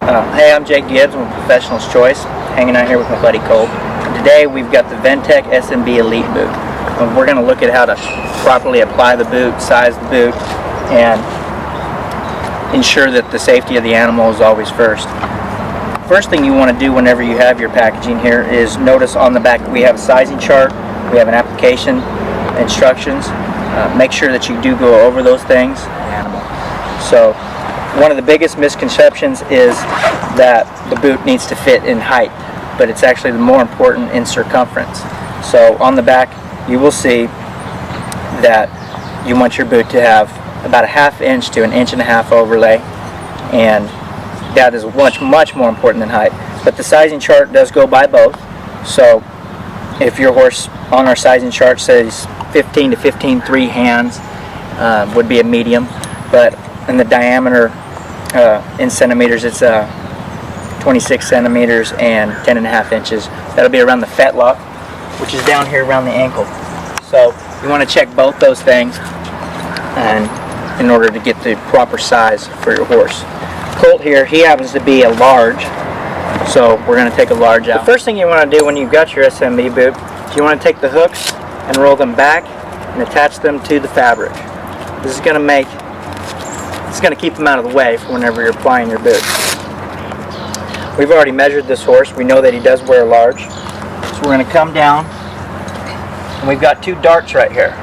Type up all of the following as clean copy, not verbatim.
Hey, I'm Jake Gibbs. I'm with Professional's Choice, hanging out here with my buddy Colt. Today we've got the Ventec SMB Elite boot. We're going to look at how to properly apply the boot, size the boot, and ensure that the safety of the animal is always first. First thing you want to do whenever you have your packaging here is notice on the back we have a sizing chart, we have an application, instructions. Make sure that you do go over those things. So one of the biggest misconceptions is that the boot needs to fit in height, but it's actually the more important in circumference. So on the back you will see that you want your boot to have about a ½ inch to 1.5 inch overlay, and that is much more important than height. But the sizing chart does go by both. So if your horse on our sizing chart says 15 to 15.3 hands would be a medium, but in the diameter in centimeters it's 26 centimeters and 10.5 inches. That'll be around the fetlock, which is down here around the ankle. So you want to check both those things and in order to get the proper size for your horse. Colt here, he happens to be a large, so we're going to take a large out. The first thing you want to do when you've got your SMB boot is you want to take the hooks and roll them back and attach them to the fabric. This is going to keep them out of the way for whenever you're applying your boot. We've already measured this horse. We know that he does wear a large. So we're going to come down, and we've got 2 darts right here.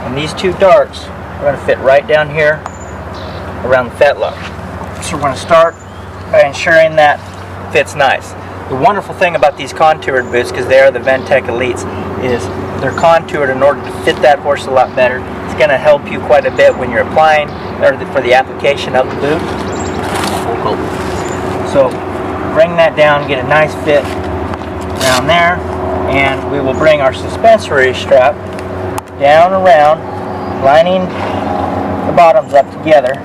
And these 2 darts are going to fit right down here around the fetlock. So we're going to start by ensuring that fits nice. The wonderful thing about these contoured boots, because they are the Ventec Elites, is they're contoured in order to fit that horse a lot better. It's going to help you quite a bit when you're applying, or for the application of the boot. So bring that down, get a nice fit down there, and we will bring our suspensory strap down around, lining the bottoms up together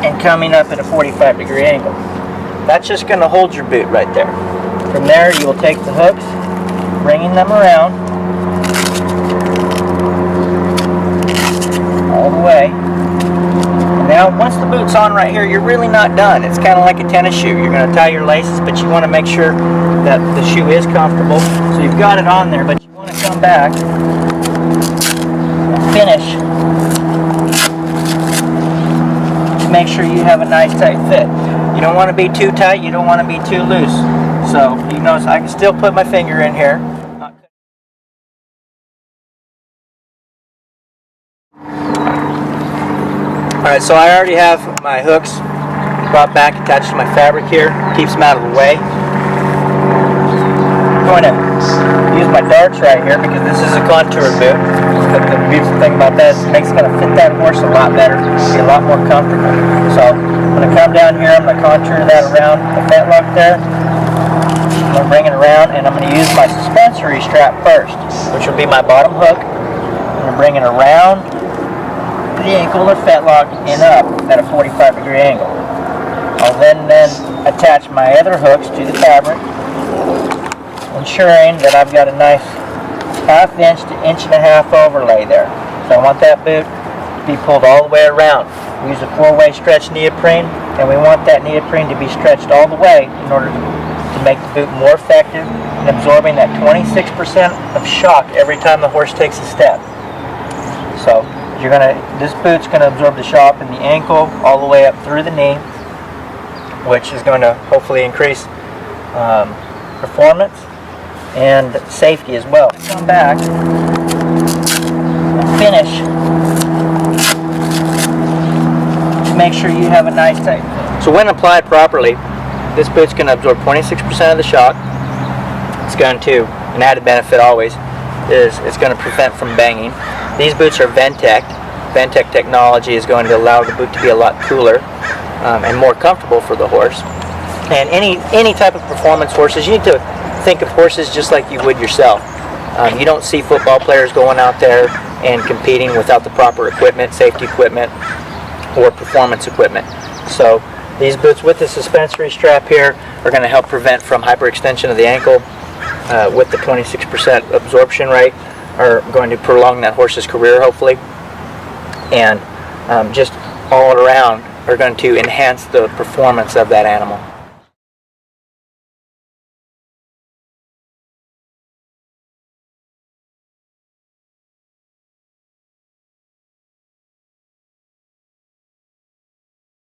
and coming up at a 45-degree angle. That's just going to hold your boot right there. From there you will take the hooks, bringing them around all the way. And now once the boot's on right here, you're really not done. It's kind of like a tennis shoe. You're going to tie your laces, but you want to make sure that the shoe is comfortable. So you've got it on there, but you want to come back and finish to make sure you have a nice tight fit. You don't want to be too tight, you don't want to be too loose. So you notice I can still put my finger in here. Alright, so I already have my hooks brought back, attached to my fabric here. Keeps them out of the way. I'm going to use my darts right here because this is a contoured boot. But the beautiful thing about that is it's going to fit that horse a lot better, be a lot more comfortable. So I'm going to come down here, I'm going to contour that around the fetlock there. I'm going to bring it around, and I'm going to use my suspensory strap first, which will be my bottom hook. I'm going to bring it around the ankle or fetlock and up at a 45-degree angle. I'll then attach my other hooks to the fabric, ensuring that I've got a nice ½ inch to 1.5 inch overlay there. So I want that boot to be pulled all the way around. We use a 4-way stretch neoprene, and we want that neoprene to be stretched all the way in order to make the boot more effective in absorbing that 26% of shock every time the horse takes a step. So this boot's going to absorb the shock in the ankle all the way up through the knee, which is going to hopefully increase performance and safety as well. Come back and finish to make sure you have a nice tight fit. So when applied properly, this boot's going to absorb 26% of the shock. It's going to, an added benefit always, is it's going to prevent from banging. These boots are Ventec. Ventec technology is going to allow the boot to be a lot cooler and more comfortable for the horse. And any type of performance horses, you need to think of horses just like you would yourself. You don't see football players going out there and competing without the proper equipment, safety equipment, or performance equipment. So these boots with the suspensory strap here are going to help prevent from hyperextension of the ankle with the 26% absorption rate, are going to prolong that horse's career hopefully, and just all around are going to enhance the performance of that animal.